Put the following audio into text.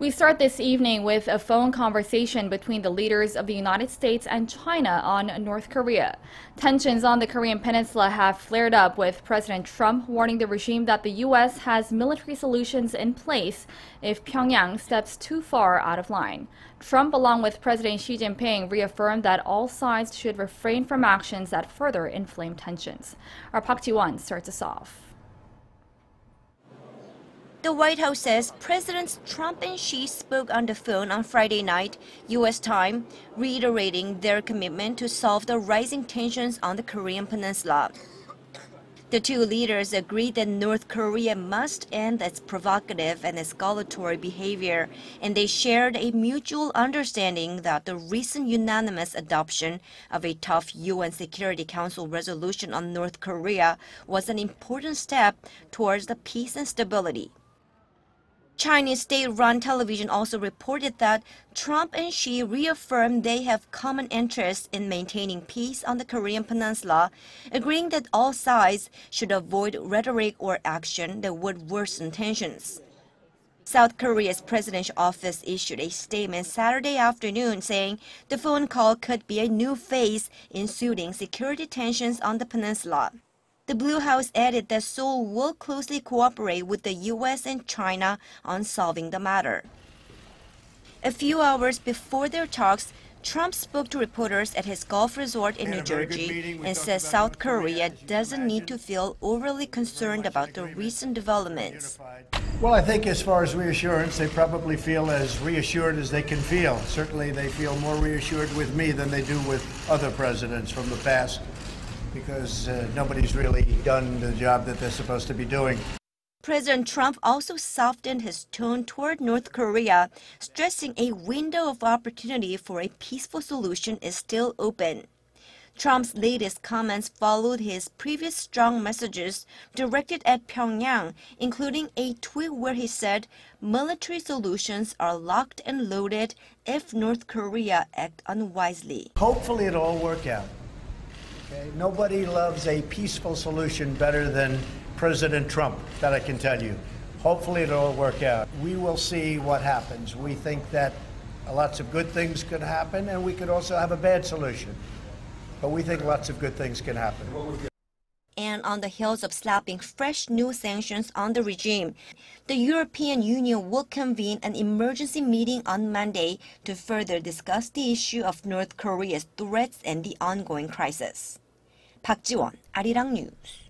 We start this evening with a phone conversation between the leaders of the United States and China on North Korea. Tensions on the Korean peninsula have flared up, with President Trump warning the regime that the U.S. has military solutions in place if Pyongyang steps too far out of line. Trump, along with President Xi Jinping, reaffirmed that all sides should refrain from actions that further inflame tensions. Our Park Ji-won starts us off. The White House says Presidents Trump and Xi spoke on the phone on Friday night, U.S. time, reiterating their commitment to solve the rising tensions on the Korean peninsula. The two leaders agreed that North Korea must end its provocative and escalatory behavior, and they shared a mutual understanding that the recent unanimous adoption of a tough UN Security Council resolution on North Korea was an important step towards the peace and stability. Chinese state-run television also reported that Trump and Xi reaffirmed they have common interests in maintaining peace on the Korean peninsula, agreeing that all sides should avoid rhetoric or action that would worsen tensions. South Korea's presidential office issued a statement Saturday afternoon saying the phone call could be a new phase in soothing security tensions on the peninsula. The Blue House added that Seoul will closely cooperate with the U.S. and China on solving the matter. A few hours before their talks, Trump spoke to reporters at his golf resort in New Jersey and says South Korea doesn't need to feel overly concerned about the recent developments. Well, I think as far as reassurance, they probably feel as reassured as they can feel. Certainly they feel more reassured with me than they do with other presidents from the past, because nobody's really done the job that they're supposed to be doing. President Trump also softened his tone toward North Korea, stressing a window of opportunity for a peaceful solution is still open. Trump's latest comments followed his previous strong messages directed at Pyongyang, including a tweet where he said military solutions are locked and loaded if North Korea act unwisely. Hopefully it'll all work out. Okay? Nobody loves a peaceful solution better than President Trump, that I can tell you. Hopefully it'll all work out. We will see what happens. We think that lots of good things could happen, and we could also have a bad solution. But we think lots of good things can happen. And on the heels of slapping fresh new sanctions on the regime, the European Union will convene an emergency meeting on Monday to further discuss the issue of North Korea's threats and the ongoing crisis. Park Ji-won, Arirang News.